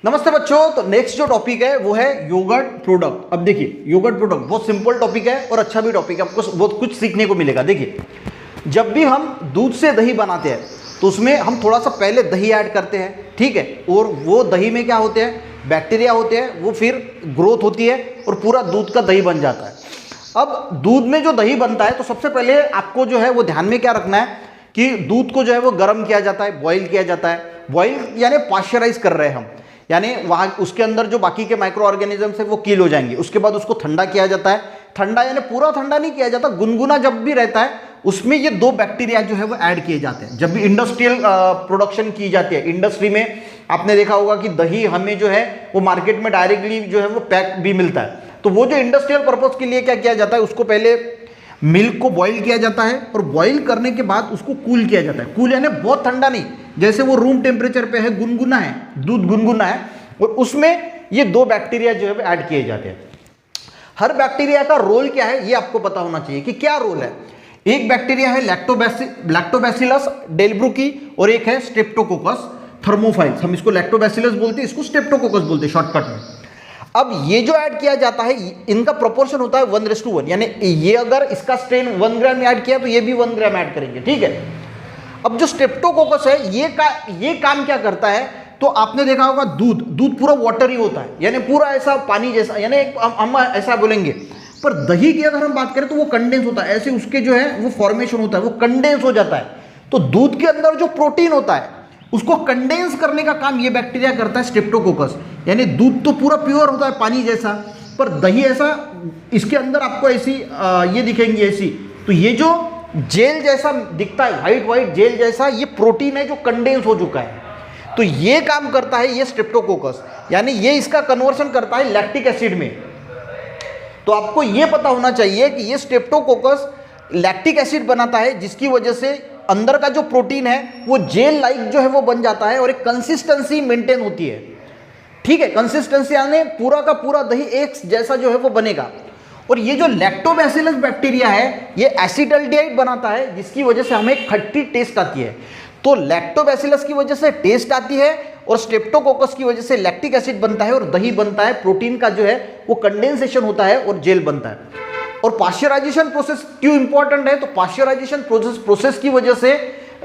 नमस्ते बच्चों। तो नेक्स्ट जो टॉपिक है वो है योगर्ट प्रोडक्ट। अब देखिए योगर्ट प्रोडक्ट बहुत सिंपल टॉपिक है और अच्छा भी टॉपिक है, आपको बहुत कुछ सीखने को मिलेगा। देखिए जब भी हम दूध से दही बनाते हैं तो उसमें हम थोड़ा सा पहले दही ऐड करते हैं, ठीक है। और वो दही में क्या होते हैं, बैक्टीरिया होते हैं, वो फिर ग्रोथ होती है और पूरा दूध का दही बन जाता है। अब दूध में जो दही बनता है तो सबसे पहले आपको जो है वो ध्यान में क्या रखना है कि दूध को जो है वो गर्म किया जाता है, बॉईल किया जाता है। बॉईल यानी पाश्चराइज कर रहे हैं हम, यानी वहाँ उसके अंदर जो बाकी के माइक्रो ऑर्गेनिजम्स है वो किल हो जाएंगे। उसके बाद उसको ठंडा किया जाता है। ठंडा यानी पूरा ठंडा नहीं किया जाता, गुनगुना जब भी रहता है उसमें ये दो बैक्टीरिया जो है वो ऐड किए जाते हैं। जब भी इंडस्ट्रियल प्रोडक्शन की जाती है, इंडस्ट्री में आपने देखा होगा कि दही हमें जो है वो मार्केट में डायरेक्टली जो है वो पैक भी मिलता है। तो वो जो इंडस्ट्रियल पर्पज के लिए क्या किया जाता है, उसको पहले मिल्क को बॉईल किया जाता है और बॉईल करने के बाद उसको कूल किया जाता है। कूल यानी बहुत ठंडा नहीं, जैसे वो रूम टेम्परेचर पे है, गुनगुना है, दूध गुनगुना है, और उसमें ये दो बैक्टीरिया जो है ऐड किए जाते हैं। हर बैक्टीरिया का रोल क्या है ये आपको पता होना चाहिए कि क्या रोल है। एक बैक्टीरिया है लैक्टोबैसिलस डेल्ब्रुकी और एक है स्ट्रेप्टोकोकस थर्मोफाइल्स। हम इसको लैक्टोबैसिलस बोलते हैं, इसको स्ट्रेप्टोकोकस बोलते हैं शॉर्टकट में। अब ये जो ऐड किया जाता है इनका प्रोपोर्शन होता है 1:1, यानी ये अगर इसका स्ट्रेन 1 ग्राम ऐड किया तो ये भी 1 ग्राम ऐड करेंगे, ठीक है। अब जो स्ट्रेप्टोकोकस है ये काम क्या करता है, तो आपने देखा होगा दूध पूरा वाटरी होता है, यानी पूरा ऐसा पानी जैसा, यानी हम ऐसा बोलेंगे। पर दही की अगर हम बात करें तो वो कंडेंस होता है, ऐसे उसके जो है वो फॉर्मेशन होता है, वो कंडेंस हो जाता है। तो दूध के अंदर जो प्रोटीन होता है उसको कंडेंस करने का काम ये बैक्टीरिया करता है स्ट्रेप्टोकोकस। यानी दूध तो पूरा प्योर होता है पानी जैसा, पर दही ऐसा, इसके अंदर आपको ऐसी ये दिखेंगी ऐसी, तो ये जो जेल जैसा दिखता है, व्हाइट जेल जैसा, ये प्रोटीन है जो कंडेंस हो चुका है। तो ये काम करता है ये स्ट्रेप्टोकोकस, यानी ये इसका कन्वर्सन करता है लैक्टिक एसिड में। तो आपको ये पता होना चाहिए कि ये स्ट्रेप्टोकोकस लैक्टिक एसिड बनाता है, जिसकी वजह से अंदर का जो प्रोटीन है वो जेल लाइक जो है वो बन जाता है और एक कंसिस्टेंसी मेंटेन होती है, ठीक है। कंसिस्टेंसी यानी पूरा का पूरा दही एक जैसा जो है वो बनेगा। और ये जो लैक्टोबैसिलस बैक्टीरिया है ये एसिटाल्डिहाइड बनाता है, जिसकी वजह से हमें खट्टी टेस्ट आती है। तो लैक्टोबैसिलस की वजह से टेस्ट आती है और स्ट्रेप्टोकोकस की वजह से लैक्टिक एसिड बनता है और दही बनता है। प्रोटीन का जो है वो कंडेंसेशन होता है और जेल बनता है। और पाश्चराइजेशन प्रोसेस क्यों इंपॉर्टेंट है, तो पाश्चराइजेशन प्रोसेस की वजह से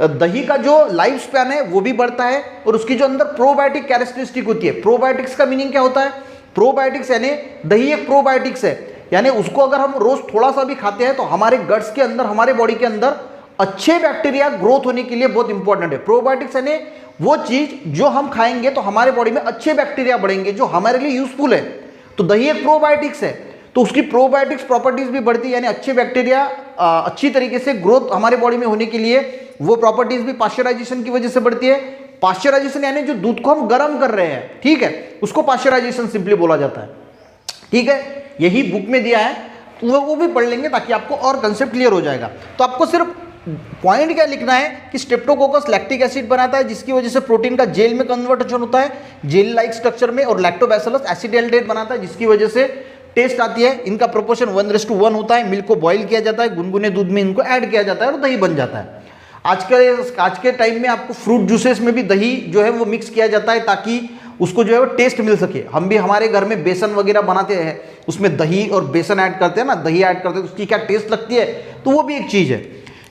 दही का जो लाइफ स्पैन है वो भी बढ़ता है और उसकी जो अंदर प्रोबायोटिक कैरेक्टरिस्टिक होती है। प्रोबायोटिक्स का मीनिंग क्या होता है, प्रोबायोटिक्स यानी दही एक प्रोबायोटिक्स है, यानी उसको अगर हम रोज थोड़ा सा भी खाते हैं तो हमारे गट्स के अंदर, हमारे बॉडी के अंदर अच्छे बैक्टीरिया ग्रोथ होने के लिए बहुत इंपॉर्टेंट है। प्रोबायोटिक्स यानी वो चीज जो हम खाएंगे तो हमारे बॉडी में अच्छे बैक्टीरिया बढ़ेंगे जो हमारे लिए यूजफुल है। तो दही एक प्रोबायोटिक्स है, तो उसकी प्रोबायोटिक्स प्रॉपर्टीज भी बढ़ती है, यानी अच्छे बैक्टीरिया अच्छी तरीके से ग्रोथ हमारे बॉडी में होने के लिए वो प्रॉपर्टीज भी पाश्चराइजेशन की वजह से बढ़ती है। पाश्चराइजेशन यानी जो दूध को हम गर्म कर रहे हैं, ठीक है, उसको पाश्चराइजेशन सिंपली बोला जाता है, ठीक है। यही बुक में दिया है, वो भी पढ़ लेंगे ताकि आपको और कंसेप्ट क्लियर हो जाएगा। तो आपको सिर्फ पॉइंट क्या लिखना है कि स्ट्रेप्टोकोकस लैक्टिक एसिड बनाता है, जिसकी वजह से प्रोटीन का जेल में कन्वर्टेशन होता है, जेल लाइक स्ट्रक्चर में, और लैक्टोबैसिलस एसिटाल्डिहाइड बनाता है, जिसकी वजह से टेस्ट आती है। इनका प्रोपोर्शन 1:1 होता है। मिल्क को बॉईल किया जाता है, गुनगुने दूध में इनको ऐड किया जाता है और दही बन जाता है। आज के टाइम में आपको फ्रूट जूसेस में भी दही जो है वो मिक्स किया जाता है ताकि उसको जो है वो टेस्ट मिल सके। हम भी हमारे घर में बेसन वगैरह बनाते हैं, उसमें दही और बेसन ऐड करते हैं ना, दही ऐड करते हैं, उसकी क्या टेस्ट लगती है, तो वो भी एक चीज़ है।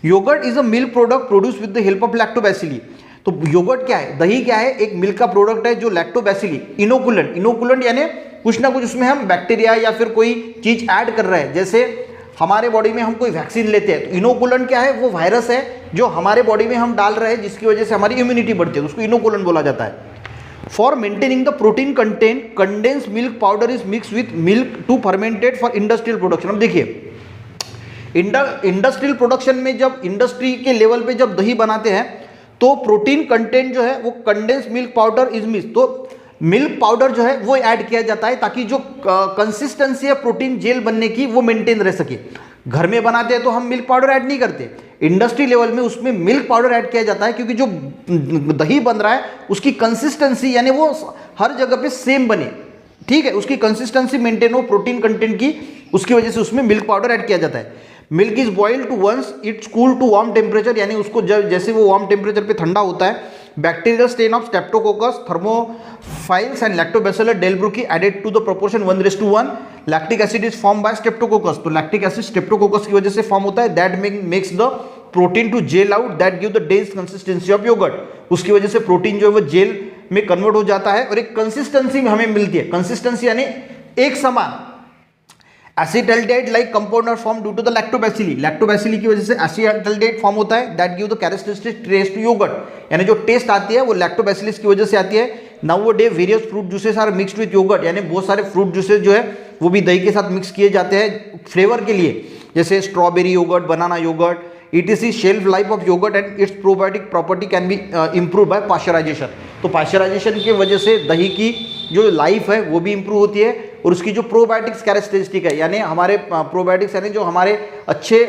Yogurt is a milk product produce with the help of lactobacilli. तो योगर्ट क्या है, दही क्या है, एक मिल्क का प्रोडक्ट है जो लैक्टोबैसिली, इनोकुलेंट यानी कुछ ना कुछ उसमें हम बैक्टीरिया या फिर कोई चीज ऐड कर रहे हैं। जैसे हमारे बॉडी में हम कोई वैक्सीन लेते हैं तो इनोकुलेंट क्या है, वो वायरस है जो हमारे बॉडी में हम डाल रहे हैं, जिसकी वजह से हमारी इम्यूनिटी बढ़ती है, उसको इनोकुलेंट बोला जाता है। For maintaining the protein content condense milk powder is mix with milk to fermented for industrial production. अब देखिए इंडस्ट्रियल प्रोडक्शन में जब इंडस्ट्री के लेवल पे जब दही बनाते हैं तो प्रोटीन कंटेंट जो है वो condense milk powder is mix, तो मिल्क पाउडर जो है वो ऐड किया जाता है ताकि जो कंसिस्टेंसी है प्रोटीन जेल बनने की वो मेंटेन रह सके। घर में बनाते हैं तो हम मिल्क पाउडर ऐड नहीं करते, इंडस्ट्री लेवल में उसमें मिल्क पाउडर ऐड किया जाता है, क्योंकि जो दही बन रहा है उसकी कंसिस्टेंसी यानी वो हर जगह पे सेम बने, ठीक है, उसकी कंसिस्टेंसी मेंटेन हो प्रोटीन कंटेंट की, उसकी वजह से उसमें मिल्क पाउडर ऐड किया जाता है। Milk is boiled to once it's cool to warm temperature, यानी उसको जब जैसे वो वार्म टेम्परेचर पे ठंडा होता है bacterial strain of Streptococcus, thermophilus and Lactobacillus delbrueckii added to the proportion 1:1. Lactic acid is form by Streptococcus, तो लैक्टिक एसिड स्ट्रेप्टोकोकस की वजह से फॉर्म होता है. That makes the protein to gel out that give the dense consistency of yoghurt. उसकी वजह से protein जो है वो जेल में कन्वर्ट हो जाता है और एक कंसिस्टेंसी में हमें मिलती है. कंसिस्टेंसी यानी एक समान. Acetaldehyde like compound are form due to the lactobacilli. Lactobacilli की वजह से एसिटाल्डेहाइड फॉर्म होता है that give the characteristic taste to yoghurt. यानी जो टेस्ट आती है वो लैक्टोबैसिलस की वजह से आती है. Now day various fruit juices are mixed with yogurt, यानी बहुत सारे फ्रूट जूसेस जो है वो भी दही के साथ मिक्स किए जाते हैं फ्लेवर के लिए, जैसे strawberry yogurt, banana yogurt. ETC shelf life of yogurt and its probiotic property can be improve by pasteurisation. तो पाश्चराइजेशन की वजह से दही की जो लाइफ है वो भी इम्प्रूव होती है और उसकी जो प्रोबायोटिक्स कैरेक्टरिस्टिक है, यानी हमारे प्रोबायोटिक्स यानी जो हमारे अच्छे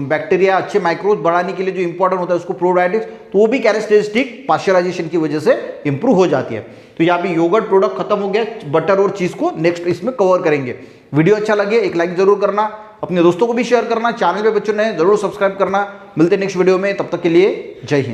बैक्टीरिया, अच्छे माइक्रोब्स बढ़ाने के लिए जो इंपॉर्टेंट होता है उसको प्रोबायोटिक्स, तो वो भी कैरेक्टरिस्टिक पाश्चराइजेशन की वजह से इंप्रूव हो जाती है. तो यहाँ पे योगर्ट प्रोडक्ट खत्म हो गया. बटर और चीज को नेक्स्ट इसमें कवर करेंगे. वीडियो अच्छा लगे एक लाइक जरूर करना, अपने दोस्तों को भी शेयर करना, चैनल पे बच्चों ने जरूर सब्सक्राइब करना. मिलते हैं नेक्स्ट वीडियो में, तब तक के लिए जय हिंद.